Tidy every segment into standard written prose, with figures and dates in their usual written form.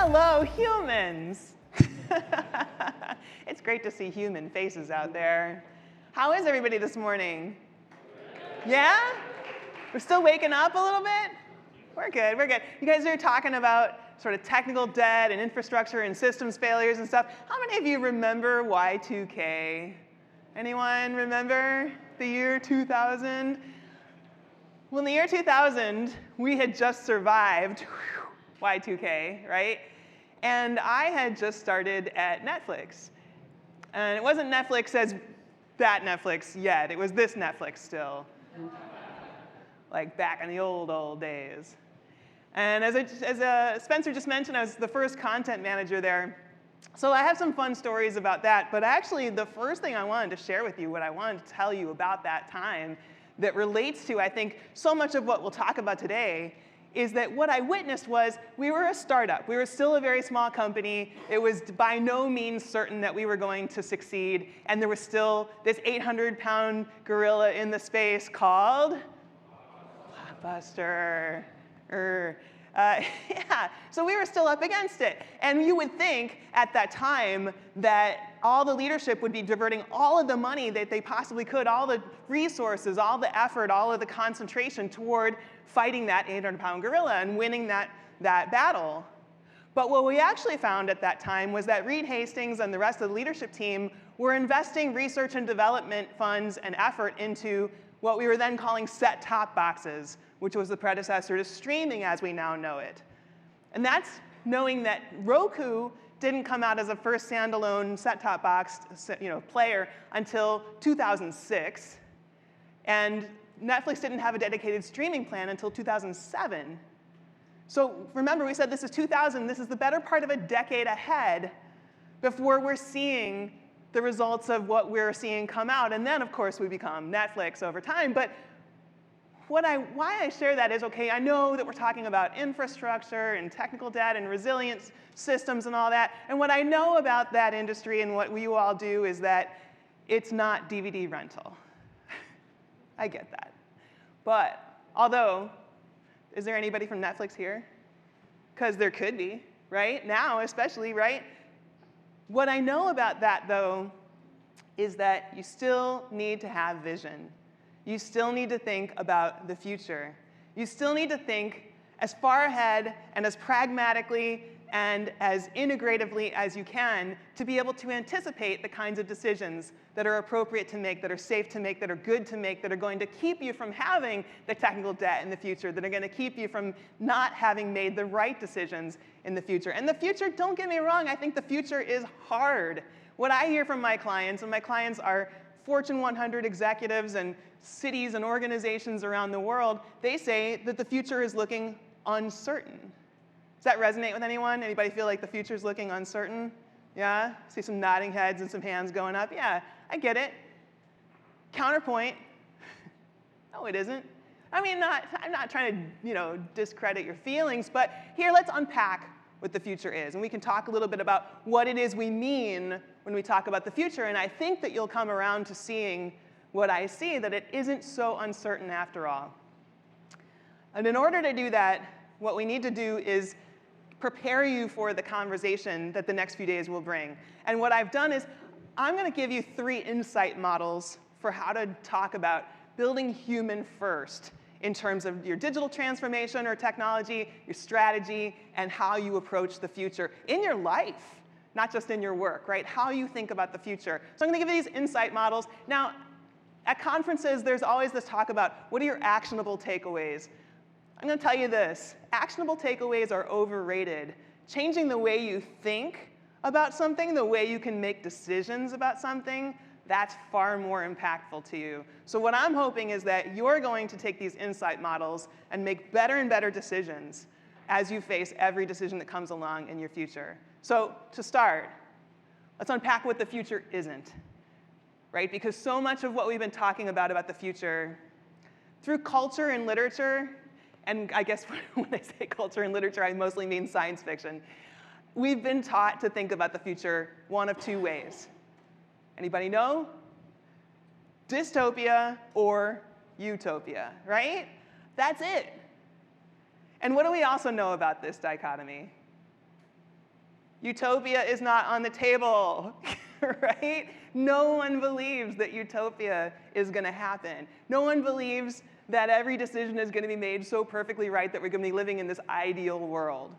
Hello, humans. It's great to see human faces out there. How is everybody this morning? Yeah? We're still waking up a little bit? We're good, we're good. You guys are talking about sort of technical debt and infrastructure and systems failures and stuff. How many of you remember Y2K? Anyone remember the year 2000? Well, in the year 2000, we had just survived Y2K, right? And I had just started at Netflix. And it wasn't Netflix as that Netflix yet. It was this Netflix still. Like back in the old days. And as Spencer just mentioned, I was the first content manager there. So I have some fun stories about that. But actually, the first thing I wanted to share with you, what I wanted to tell you about that time that relates to, I think, so much of what we'll talk about today, is that what I witnessed was we were a startup. We were still a very small company. It was by no means certain that we were going to succeed. And there was still this 800-pound gorilla in the space called Blockbuster. Yeah, so we were still up against it. And you would think at that time that all the leadership would be diverting all of the money that they possibly could, all the resources, all the effort, all of the concentration toward fighting that 800-pound gorilla and winning that battle. But what we actually found at that time was that Reed Hastings and the rest of the leadership team were investing research and development funds and effort into what we were then calling set-top boxes, which was the predecessor to streaming as we now know it. And that's knowing that Roku didn't come out as a first standalone set-top box player until 2006. And Netflix didn't have a dedicated streaming plan until 2007. So remember, we said this is 2000. This is the better part of a decade ahead before we're seeing the results of what we're seeing come out. And then, of course, we become Netflix over time. But why I share that is, OK, I know that we're talking about infrastructure and technical debt and resilience systems and all that. And what I know about that industry and what you all do is that it's not DVD rental. I get that. But although, is there anybody from Netflix here? Because there could be, right? Now, especially, right? What I know about that, though, is that you still need to have vision. You still need to think about the future. You still need to think as far ahead and as pragmatically and as integratively as you can to be able to anticipate the kinds of decisions that are appropriate to make, that are safe to make, that are good to make, that are going to keep you from having the technical debt in the future, that are going to keep you from not having made the right decisions in the future. And the future, don't get me wrong, I think the future is hard. What I hear from my clients, and my clients are Fortune 100 executives and cities and organizations around the world, they say that the future is looking uncertain. Does that resonate with anyone? Anybody feel like the future's looking uncertain? Yeah? See some nodding heads and some hands going up. Yeah, I get it. Counterpoint. No, it isn't. I mean, I'm not trying to discredit your feelings, but here, let's unpack what the future is. And we can talk a little bit about what it is we mean when we talk about the future. And I think that you'll come around to seeing what I see, that it isn't so uncertain after all. And in order to do that, what we need to do is prepare you for the conversation that the next few days will bring. And what I've done is I'm going to give you 3 insight models for how to talk about building human first in terms of your digital transformation or technology, your strategy, and how you approach the future in your life, not just in your work, right? How you think about the future. So I'm going to give you these insight models. Now, at conferences, there's always this talk about what are your actionable takeaways. I'm going to tell you this. Actionable takeaways are overrated. Changing the way you think about something, the way you can make decisions about something, that's far more impactful to you. So what I'm hoping is that you're going to take these insight models and make better and better decisions as you face every decision that comes along in your future. So to start, let's unpack what the future isn't, right? Because so much of what we've been talking about the future, through culture and literature, and I guess when I say culture and literature, I mostly mean science fiction, we've been taught to think about the future one of 2 ways. Anybody know? Dystopia or utopia, right? That's it. And what do we also know about this dichotomy? Utopia is not on the table, right? No one believes that utopia is going to happen. No one believes that every decision is going to be made so perfectly right that we're going to be living in this ideal world.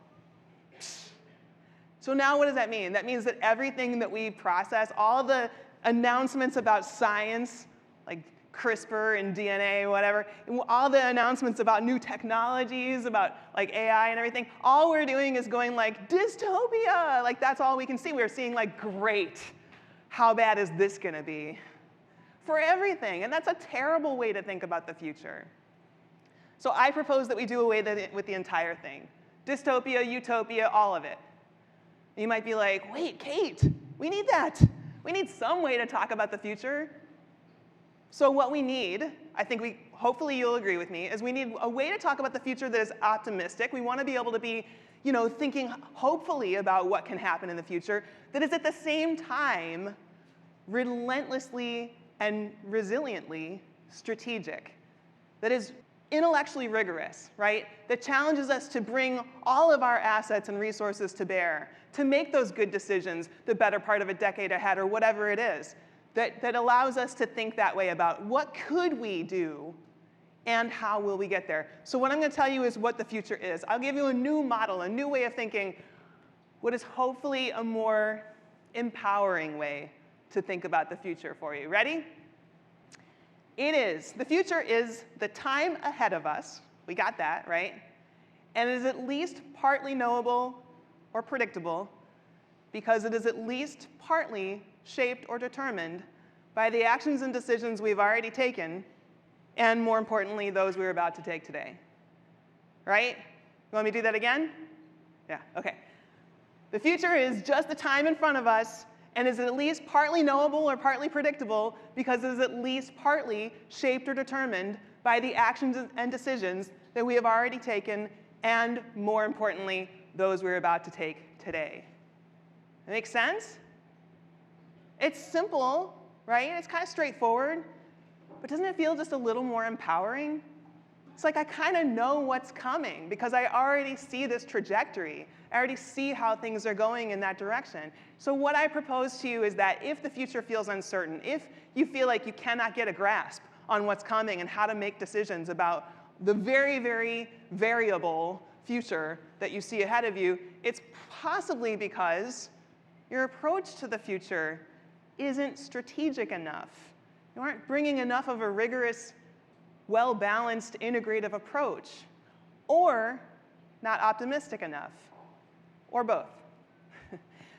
So now what does that mean? That means that everything that we process, all the announcements about science, like CRISPR and DNA, whatever, all the announcements about new technologies, about like AI and everything, all we're doing is going like, dystopia! Like that's all we can see. We're seeing like, great, how bad is this gonna be? For everything, and that's a terrible way to think about the future. So I propose that we do away with the entire thing. Dystopia, utopia, all of it. You might be like, wait, Kate, we need that. We need some way to talk about the future. So what we need, I think hopefully you'll agree with me, is we need a way to talk about the future that is optimistic. We want to be able to be, thinking hopefully about what can happen in the future, that is at the same time relentlessly and resiliently strategic, that is intellectually rigorous, right? That challenges us to bring all of our assets and resources to bear, to make those good decisions the better part of a decade ahead or whatever it is, that allows us to think that way about what could we do and how will we get there. So what I'm going to tell you is what the future is. I'll give you a new model, a new way of thinking, what is hopefully a more empowering way to think about the future for you. Ready? The future is the time ahead of us. We got that, right? And it is at least partly knowable or predictable because it is at least partly shaped or determined by the actions and decisions we've already taken, and more importantly, those we're about to take today. Right? You want me to do that again? Yeah, okay. The future is just the time in front of us, and is at least partly knowable or partly predictable because it is at least partly shaped or determined by the actions and decisions that we have already taken, and more importantly, those we're about to take today. That makes sense? It's simple, right? It's kind of straightforward, but doesn't it feel just a little more empowering? It's like I kind of know what's coming because I already see this trajectory. I already see how things are going in that direction. So what I propose to you is that if the future feels uncertain, if you feel like you cannot get a grasp on what's coming and how to make decisions about the very, very variable future that you see ahead of you, it's possibly because your approach to the future isn't strategic enough. You aren't bringing enough of a rigorous, well-balanced, integrative approach, or not optimistic enough, or both.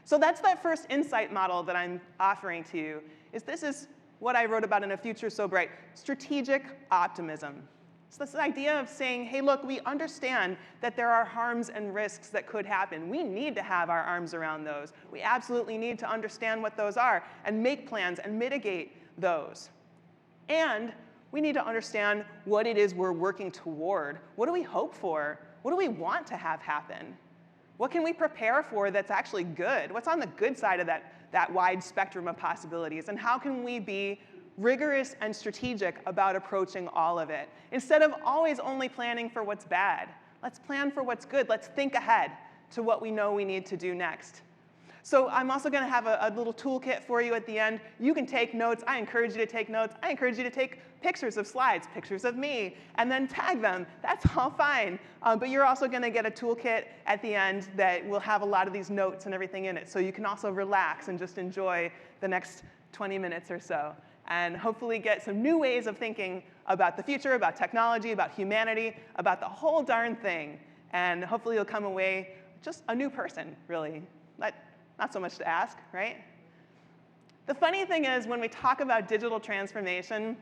So that's that first insight model that I'm offering to you, this is what I wrote about in A Future So Bright, strategic optimism. So this idea of saying, hey, look, we understand that there are harms and risks that could happen. We need to have our arms around those. We absolutely need to understand what those are and make plans and mitigate those. And we need to understand what it is we're working toward. What do we hope for? What do we want to have happen? What can we prepare for that's actually good? What's on the good side of that wide spectrum of possibilities? And how can we be rigorous and strategic about approaching all of it? Instead of always only planning for what's bad, let's plan for what's good. Let's think ahead to what we know we need to do next. So I'm also going to have a little toolkit for you at the end. You can take notes. I encourage you to take notes. I encourage you to take pictures of slides, pictures of me, and then tag them. That's all fine. But you're also going to get a toolkit at the end that will have a lot of these notes and everything in it. So you can also relax and just enjoy the next 20 minutes or so, and hopefully get some new ways of thinking about the future, about technology, about humanity, about the whole darn thing. And hopefully you'll come away just a new person, really. Not so much to ask, right? The funny thing is, when we talk about digital transformation,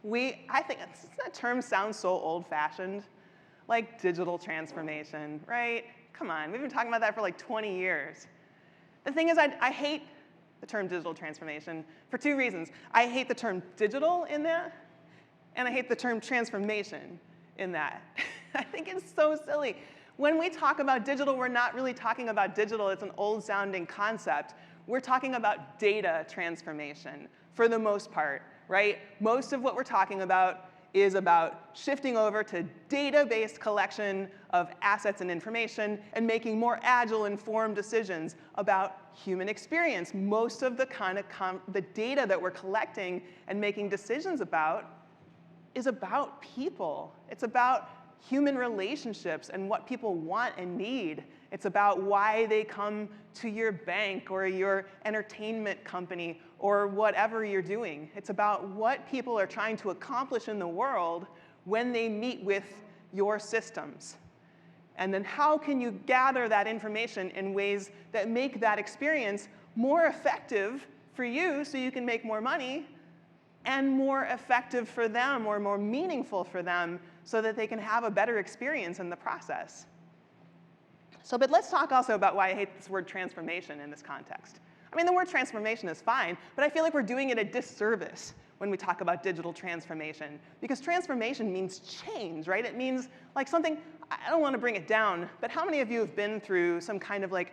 I think that term sounds so old-fashioned, like digital transformation, right? Come on, we've been talking about that for like 20 years. The thing is, I hate the term digital transformation for two reasons. I hate the term digital in that, and I hate the term transformation in that. I think it's so silly. When we talk about digital, we're not really talking about digital. It's an old-sounding concept. We're talking about data transformation for the most part, right? Most of what we're talking about is about shifting over to data-based collection of assets and information and making more agile, informed decisions about human experience. Most of the the data that we're collecting and making decisions about is about people. It's about human relationships and what people want and need. It's about why they come to your bank or your entertainment company or whatever you're doing. It's about what people are trying to accomplish in the world when they meet with your systems. And then how can you gather that information in ways that make that experience more effective for you so you can make more money, and more effective for them or more meaningful for them so that they can have a better experience in the process. So, but let's talk also about why I hate this word transformation in this context. I mean, the word transformation is fine, but I feel like we're doing it a disservice when we talk about digital transformation, because transformation means change, right? It means like something, I don't want to bring it down, but how many of you have been through some kind of like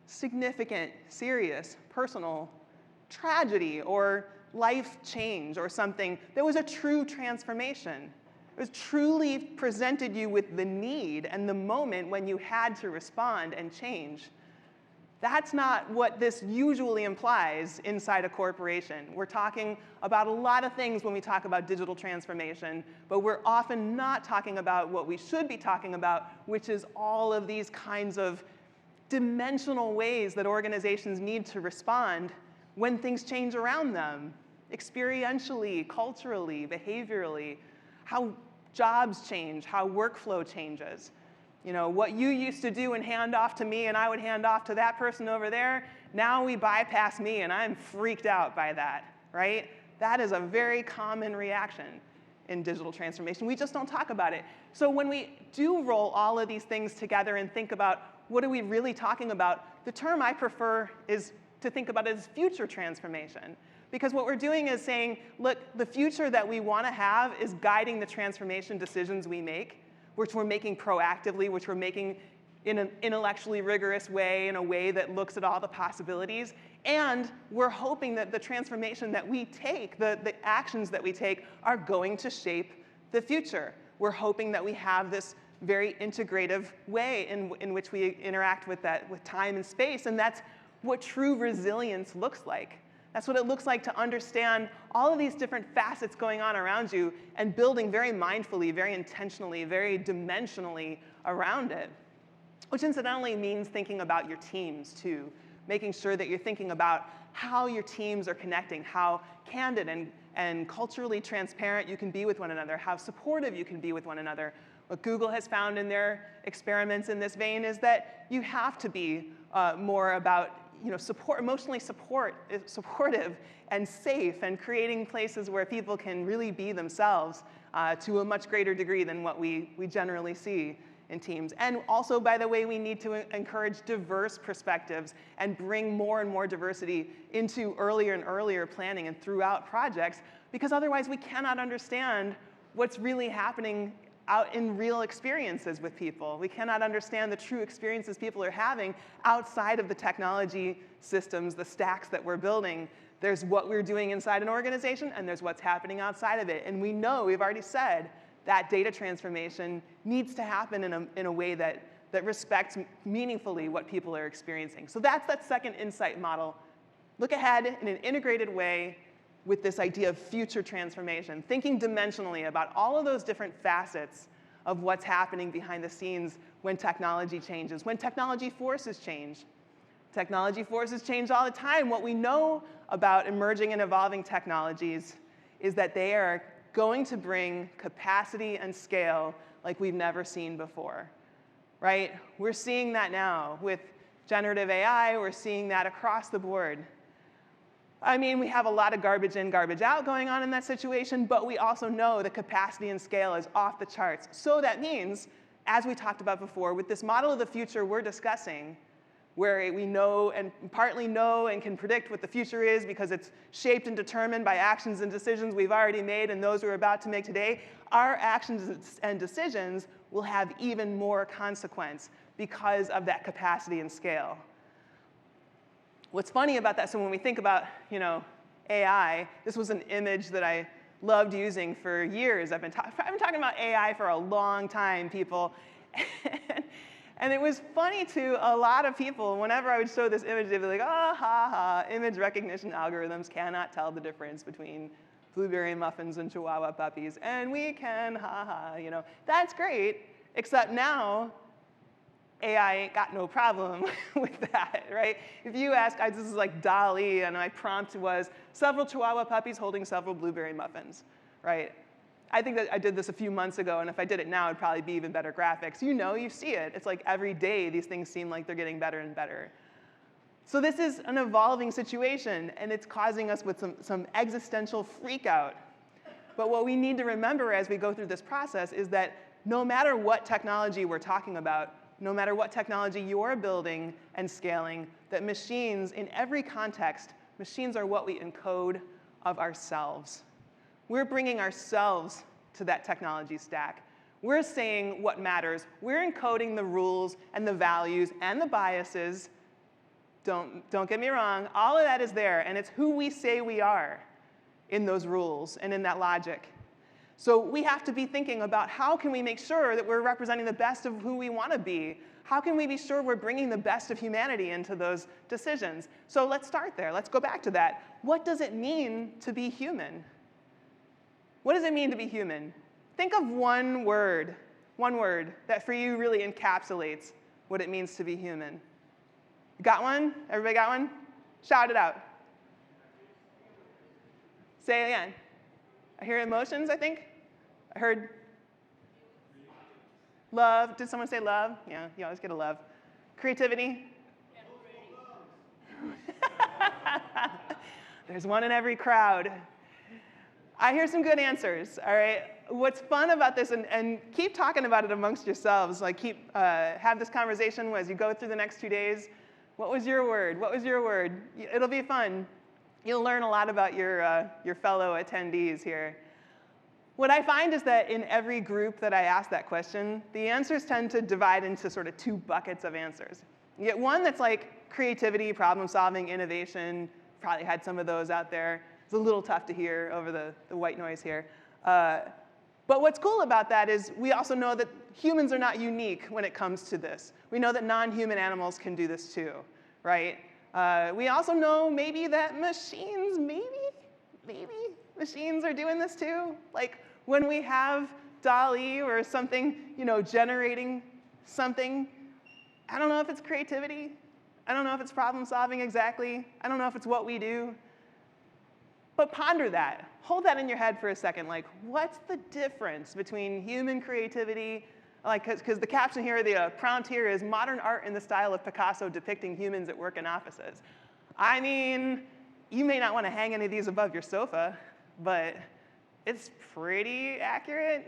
significant, serious, personal tragedy or life change or something that was a true transformation? It was truly presented you with the need and the moment when you had to respond and change. That's not what this usually implies inside a corporation. We're talking about a lot of things when we talk about digital transformation, but we're often not talking about what we should be talking about, which is all of these kinds of dimensional ways that organizations need to respond when things change around them, experientially, culturally, behaviorally, how jobs change, how workflow changes. You know, what you used to do and hand off to me and I would hand off to that person over there, now we bypass me and I'm freaked out by that, right? That is a very common reaction in digital transformation. We just don't talk about it. So when we do roll all of these things together and think about what are we really talking about, the term I prefer is to think about it as future transformation. Because what we're doing is saying, look, the future that we want to have is guiding the transformation decisions we make, which we're making proactively, which we're making in an intellectually rigorous way, in a way that looks at all the possibilities. And we're hoping that the transformation that we take, the actions that we take, are going to shape the future. We're hoping that we have this very integrative way in which we interact with time and space, and that's what true resilience looks like. That's what it looks like to understand all of these different facets going on around you and building very mindfully, very intentionally, very dimensionally around it. Which incidentally means thinking about your teams too, making sure that you're thinking about how your teams are connecting, how candid and culturally transparent you can be with one another, how supportive you can be with one another. What Google has found in their experiments in this vein is that you have to be more about emotionally supportive and safe, and creating places where people can really be themselves to a much greater degree than what we generally see in teams. And also, by the way, we need to encourage diverse perspectives and bring more and more diversity into earlier and earlier planning and throughout projects, because otherwise we cannot understand what's really happening out in real experiences with people. We cannot understand the true experiences people are having outside of the technology systems, the stacks that we're building. There's what we're doing inside an organization, and there's what's happening outside of it. And we know, we've already said, that data transformation needs to happen in a way that respects meaningfully what people are experiencing. So that's that second insight model. Look ahead in an integrated way with this idea of future transformation, thinking dimensionally about all of those different facets of what's happening behind the scenes when technology changes, when technology forces change. Technology forces change all the time. What we know about emerging and evolving technologies is that they are going to bring capacity and scale like we've never seen before, right? We're seeing that now with generative AI. We're seeing that across the board. I mean, we have a lot of garbage in, garbage out going on in that situation, but we also know the capacity and scale is off the charts. So that means, as we talked about before, with this model of the future we're discussing, where we know and partly know and can predict what the future is because it's shaped and determined by actions and decisions we've already made and those we're about to make today, our actions and decisions will have even more consequence because of that capacity and scale. What's funny about that, so when we think about AI, this was an image that I loved using for years. I've been talking about AI for a long time, people. And it was funny to a lot of people. Whenever I would show this image, they'd be like, oh, ha, ha, image recognition algorithms cannot tell the difference between blueberry muffins and Chihuahua puppies. And we can, ha, ha, you know. That's great, except now, AI ain't got no problem with that, right? If you ask, this is like DALL-E, and my prompt was several Chihuahua puppies holding several blueberry muffins, right? I think that I did this a few months ago, and if I did it now, it'd probably be even better graphics. You know, you see it. It's like every day these things seem like they're getting better and better. So this is an evolving situation, and it's causing us with some existential freak out. But what we need to remember as we go through this process is that no matter what technology we're talking about, no matter what technology you're building and scaling, that machines, in every context, machines are what we encode of ourselves. We're bringing ourselves to that technology stack. We're saying what matters. We're encoding the rules and the values and the biases. Don't get me wrong. All of that is there, and it's who we say we are in those rules and in that logic. So we have to be thinking about how can we make sure that we're representing the best of who we want to be? How can we be sure we're bringing the best of humanity into those decisions? So let's start there. Let's go back to that. What does it mean to be human? What does it mean to be human? Think of one word that for you really encapsulates what it means to be human. You got one? Everybody got one? Shout it out. Say it again. I hear emotions, I think. I heard love. Did someone say love? Yeah, you always get a love. Creativity? There's one in every crowd. I hear some good answers, all right? What's fun about this, and keep talking about it amongst yourselves, like have this conversation as you go through the next 2 days. What was your word? What was your word? It'll be fun. You'll learn a lot about your fellow attendees here. What I find is that in every group that I ask that question, the answers tend to divide into sort of 2 buckets of answers. You get one that's like creativity, problem solving, innovation. Probably had some of those out there. It's a little tough to hear over the white noise here. But what's cool about that is we also know that humans are not unique when it comes to this. We know that non-human animals can do this too, right? We also know maybe that machines, maybe machines are doing this too. Like when we have DALL-E or something, generating something, I don't know if it's creativity. I don't know if it's problem solving exactly. I don't know if it's what we do. But ponder that. Hold that in your head for a second. Like, what's the difference between human creativity? Like, because the caption here, the prompt here is modern art in the style of Picasso depicting humans at work in offices. I mean, you may not want to hang any of these above your sofa, but it's pretty accurate.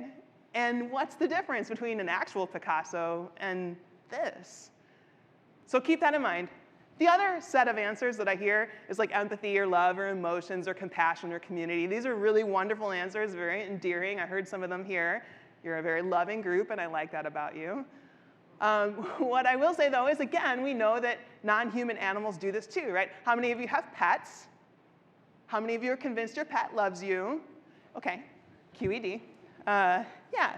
And what's the difference between an actual Picasso and this? So keep that in mind. The other set of answers that I hear is like empathy or love or emotions or compassion or community. These are really wonderful answers, very endearing. I heard some of them here. You're a very loving group, and I like that about you. What I will say, though, is, again, we know that non-human animals do this too, right? How many of you have pets? How many of you are convinced your pet loves you? OK, QED. Yeah,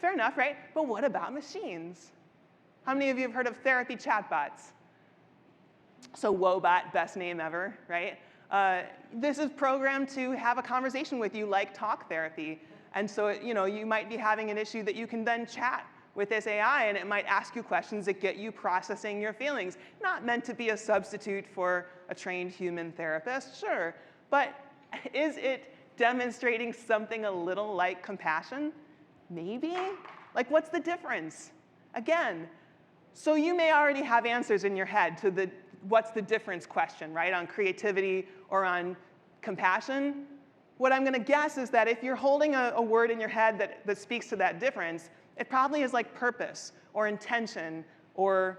fair enough, right? But what about machines? How many of you have heard of therapy chatbots? So Wobot, best name ever, right? This is programmed to have a conversation with you like talk therapy. And so you might be having an issue that you can then chat with this AI, and it might ask you questions that get you processing your feelings. Not meant to be a substitute for a trained human therapist, sure. But is it demonstrating something a little like compassion? Maybe? Like, what's the difference? Again, so you may already have answers in your head to the what's the difference question, right, on creativity or on compassion. What I'm going to guess is that if you're holding a word in your head that speaks to that difference, it probably is like purpose or intention or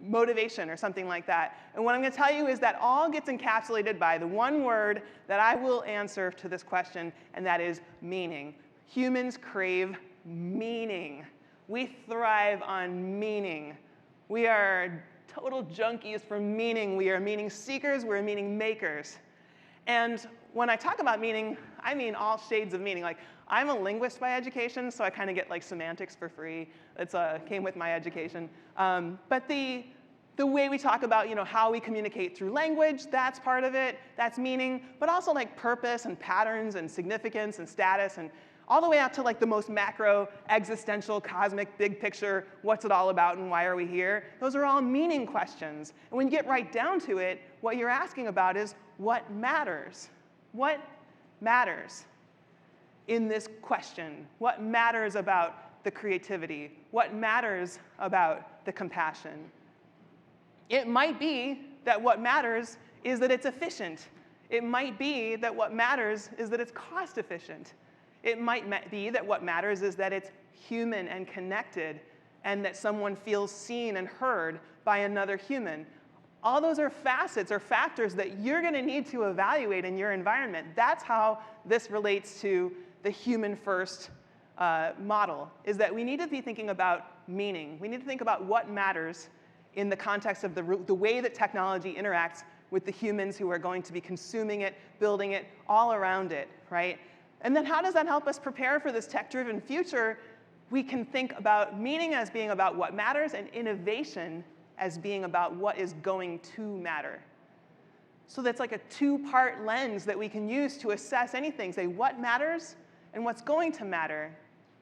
motivation or something like that. And what I'm going to tell you is that all gets encapsulated by the one word that I will answer to this question, and that is meaning. Humans crave meaning. We thrive on meaning. We are total junkies for meaning. We are meaning seekers. We're meaning makers. And when I talk about meaning, I mean all shades of meaning. Like, I'm a linguist by education, so I kind of get like semantics for free. It's came with my education. But the way we talk about how we communicate through language, that's part of it. That's meaning. But also like purpose and patterns and significance and status and all the way out to like the most macro, existential, cosmic, big picture, what's it all about and why are we here? Those are all meaning questions. And when you get right down to it, what you're asking about is what matters? What matters in this question? What matters about the creativity? What matters about the compassion? It might be that what matters is that it's efficient. It might be that what matters is that it's cost efficient. It might be that what matters is that it's human and connected and that someone feels seen and heard by another human. All those are facets or factors that you're going to need to evaluate in your environment. That's how this relates to the human-first model, is that we need to be thinking about meaning. We need to think about what matters in the context of the way that technology interacts with the humans who are going to be consuming it, building it, all around it, right? And then how does that help us prepare for this tech-driven future? We can think about meaning as being about what matters and innovation as being about what is going to matter. So that's like a two-part lens that we can use to assess anything. Say what matters and what's going to matter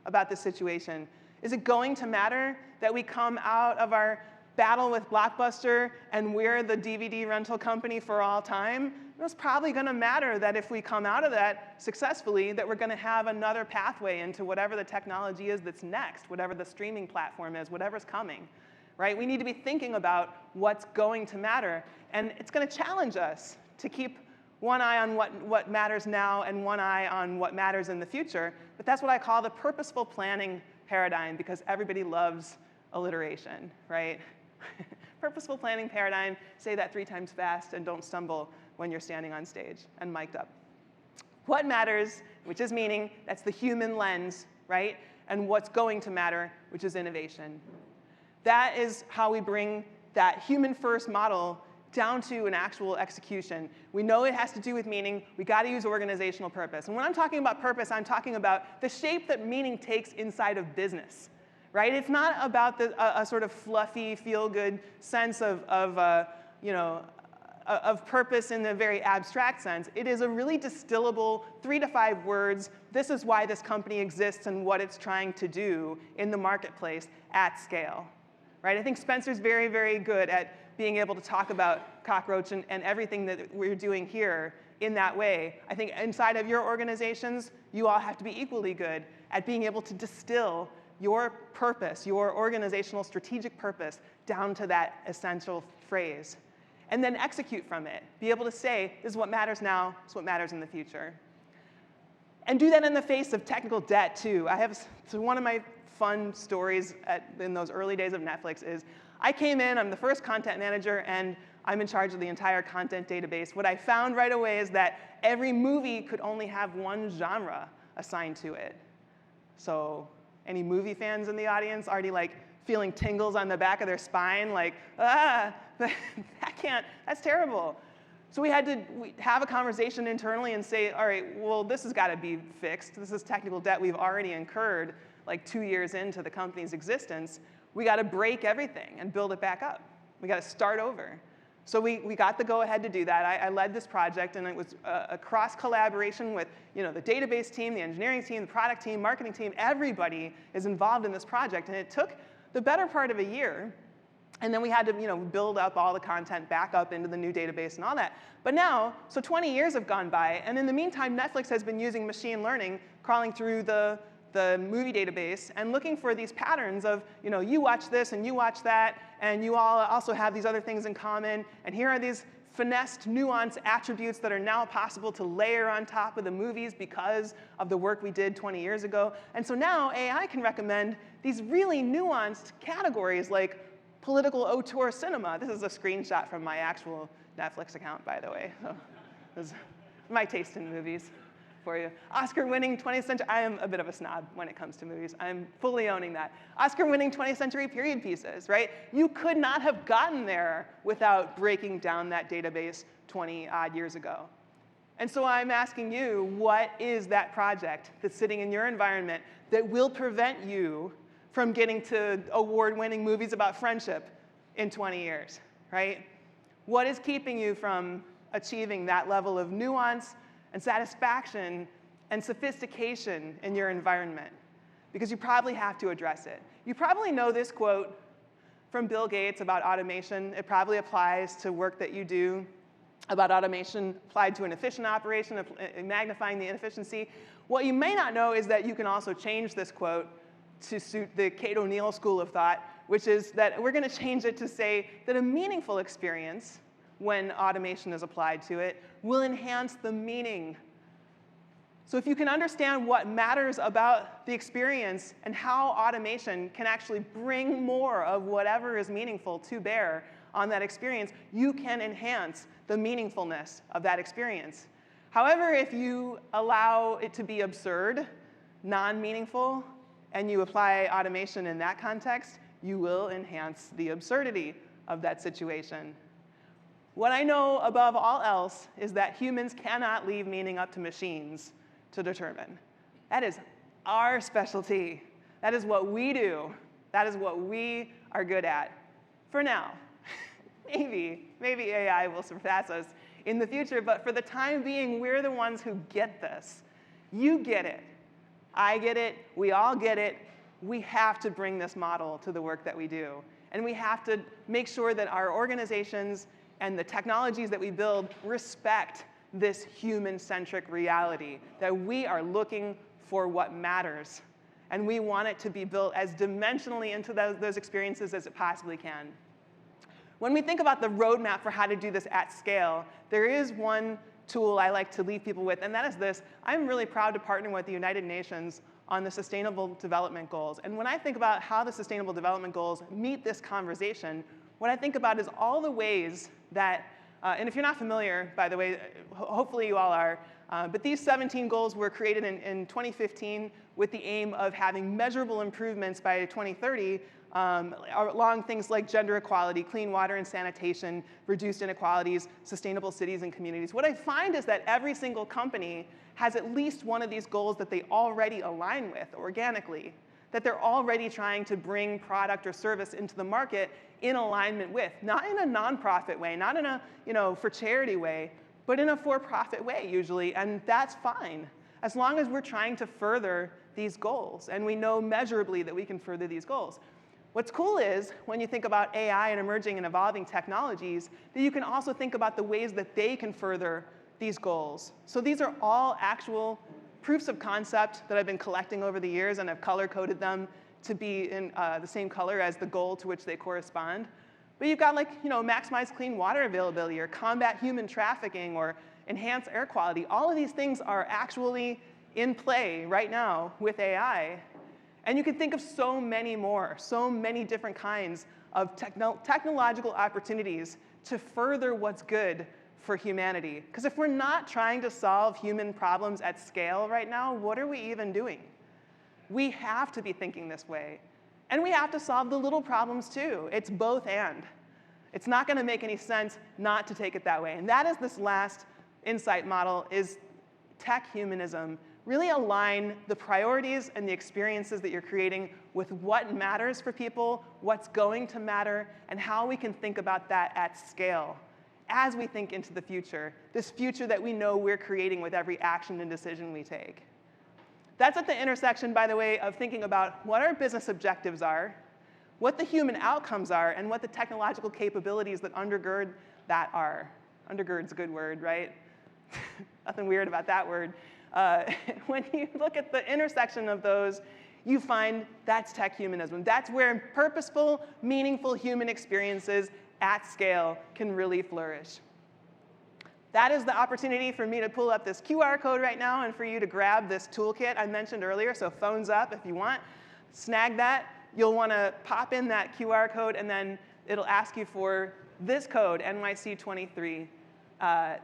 about this situation. Is it going to matter that we come out of our battle with Blockbuster and we're the DVD rental company for all time? It's probably going to matter that if we come out of that successfully, that we're going to have another pathway into whatever the technology is that's next, whatever the streaming platform is, whatever's coming, right? We need to be thinking about what's going to matter. And it's going to challenge us to keep one eye on what matters now and one eye on what matters in the future. But that's what I call the purposeful planning paradigm, because everybody loves alliteration, right? Purposeful planning paradigm, say that 3 times fast and don't stumble when you're standing on stage and mic'd up. What matters, which is meaning, that's the human lens, right? And what's going to matter, which is innovation. That is how we bring that human-first model down to an actual execution. We know it has to do with meaning. We got to use organizational purpose. And when I'm talking about purpose, I'm talking about the shape that meaning takes inside of business. Right? It's not about a sort of fluffy, feel-good sense of purpose in the very abstract sense. It is a really distillable 3 to 5 words. This is why this company exists and what it's trying to do in the marketplace at scale. Right? I think Spencer's very, very good at being able to talk about Cockroach and everything that we're doing here in that way. I think inside of your organizations, you all have to be equally good at being able to distill your purpose, your organizational strategic purpose, down to that essential phrase. And then execute from it. Be able to say, this is what matters now, this is what matters in the future. And do that in the face of technical debt, too. So one of my fun stories in those early days of Netflix is, I came in, I'm the first content manager, and I'm in charge of the entire content database. What I found right away is that every movie could only have one genre assigned to it. So any movie fans in the audience already like feeling tingles on the back of their spine, like, that's terrible. So we had to have a conversation internally and say, all right, well, this has got to be fixed. This is technical debt we've already incurred like 2 years into the company's existence. We got to break everything and build it back up. We got to start over. So we got the go-ahead to do that. I led this project, and it was a cross-collaboration with the database team, the engineering team, the product team, marketing team. Everybody is involved in this project, and it took the better part of a year. And then we had to build up all the content back up into the new database and all that. But now, so 20 years have gone by, and in the meantime, Netflix has been using machine learning, crawling through the movie database and looking for these patterns of, you watch this and you watch that, and you all also have these other things in common, and here are these finessed, nuanced attributes that are now possible to layer on top of the movies because of the work we did 20 years ago. And so now AI can recommend these really nuanced categories like political auteur cinema. This is a screenshot from my actual Netflix account, by the way. So this is my taste in movies for you. Oscar-winning 20th century, I am a bit of a snob when it comes to movies. I'm fully owning that. Oscar-winning 20th century period pieces, right? You could not have gotten there without breaking down that database 20-odd years ago. And so I'm asking you, what is that project that's sitting in your environment that will prevent you from getting to award-winning movies about friendship in 20 years, right? What is keeping you from achieving that level of nuance and satisfaction and sophistication in your environment? Because you probably have to address it. You probably know this quote from Bill Gates about automation. It probably applies to work that you do about automation applied to an efficient operation, of magnifying the inefficiency. What you may not know is that you can also change this quote to suit the Kate O'Neill school of thought, which is that we're going to change it to say that a meaningful experience, when automation is applied to it, will enhance the meaning. So if you can understand what matters about the experience and how automation can actually bring more of whatever is meaningful to bear on that experience, you can enhance the meaningfulness of that experience. However, if you allow it to be absurd, non-meaningful, and you apply automation in that context, you will enhance the absurdity of that situation. What I know above all else is that humans cannot leave meaning up to machines to determine. That is our specialty. That is what we do. That is what we are good at. For now. Maybe AI will surpass us in the future, but for the time being, we're the ones who get this. You get it. I get it. We all get it. We have to bring this model to the work that we do. And we have to make sure that our organizations and the technologies that we build respect this human-centric reality, that we are looking for what matters. And we want it to be built as dimensionally into those experiences as it possibly can. When we think about the roadmap for how to do this at scale, there is one tool I like to leave people with, and that is this. I'm really proud to partner with the United Nations on the Sustainable Development Goals. And when I think about how the Sustainable Development Goals meet this conversation, what I think about is all the ways that, and if you're not familiar, by the way, hopefully you all are, but these 17 goals were created in 2015 with the aim of having measurable improvements by 2030 along things like gender equality, clean water and sanitation, reduced inequalities, sustainable cities and communities. What I find is that every single company has at least one of these goals that they already align with organically, that they're already trying to bring product or service into the market in alignment with, not in a nonprofit way, not in a for charity way, but in a for-profit way usually, and that's fine, as long as we're trying to further these goals, and we know measurably that we can further these goals. What's cool is, when you think about AI and emerging and evolving technologies, that you can also think about the ways that they can further these goals. So these are all actual proofs of concept that I've been collecting over the years, and I've color-coded them to be in the same color as the goal to which they correspond. But you've got maximize clean water availability, or combat human trafficking, or enhance air quality. All of these things are actually in play right now with AI. And you can think of so many more, so many different kinds of technological opportunities to further what's good for humanity. Because if we're not trying to solve human problems at scale right now, what are we even doing? We have to be thinking this way. And we have to solve the little problems too. It's both and. It's not going to make any sense not to take it that way. And that is this last insight model, is tech humanism. Really align the priorities and the experiences that you're creating with what matters for people, what's going to matter, and how we can think about that at scale as we think into the future, this future that we know we're creating with every action and decision we take. That's at the intersection, by the way, of thinking about what our business objectives are, what the human outcomes are, and what the technological capabilities that undergird that are. Undergird's a good word, right? Nothing weird about that word. When you look at the intersection of those, you find that's tech humanism. That's where purposeful, meaningful human experiences at scale can really flourish. That is the opportunity for me to pull up this QR code right now and for you to grab this toolkit I mentioned earlier. So phones up if you want. Snag that. You'll want to pop in that QR code, and then it'll ask you for this code, NYC23.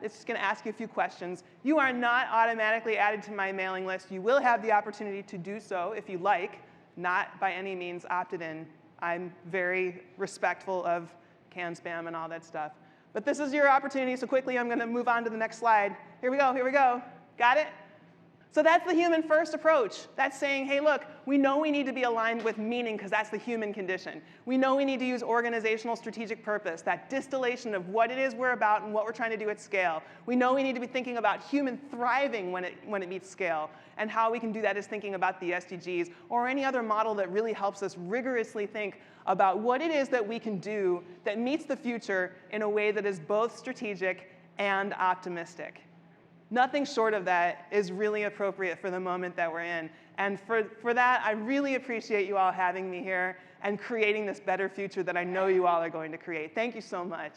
It's just going to ask you a few questions. You are not automatically added to my mailing list. You will have the opportunity to do so if you like, not by any means opted in. I'm very respectful of canned spam and all that stuff. But this is your opportunity, so quickly I'm going to move on to the next slide. Here we go, here we go. Got it? So that's the human first approach. That's saying, hey, look, we know we need to be aligned with meaning because that's the human condition. We know we need to use organizational strategic purpose, that distillation of what it is we're about and what we're trying to do at scale. We know we need to be thinking about human thriving when it meets scale. And how we can do that is thinking about the SDGs or any other model that really helps us rigorously think about what it is that we can do that meets the future in a way that is both strategic and optimistic. Nothing short of that is really appropriate for the moment that we're in. And for that, I really appreciate you all having me here and creating this better future that I know you all are going to create. Thank you so much.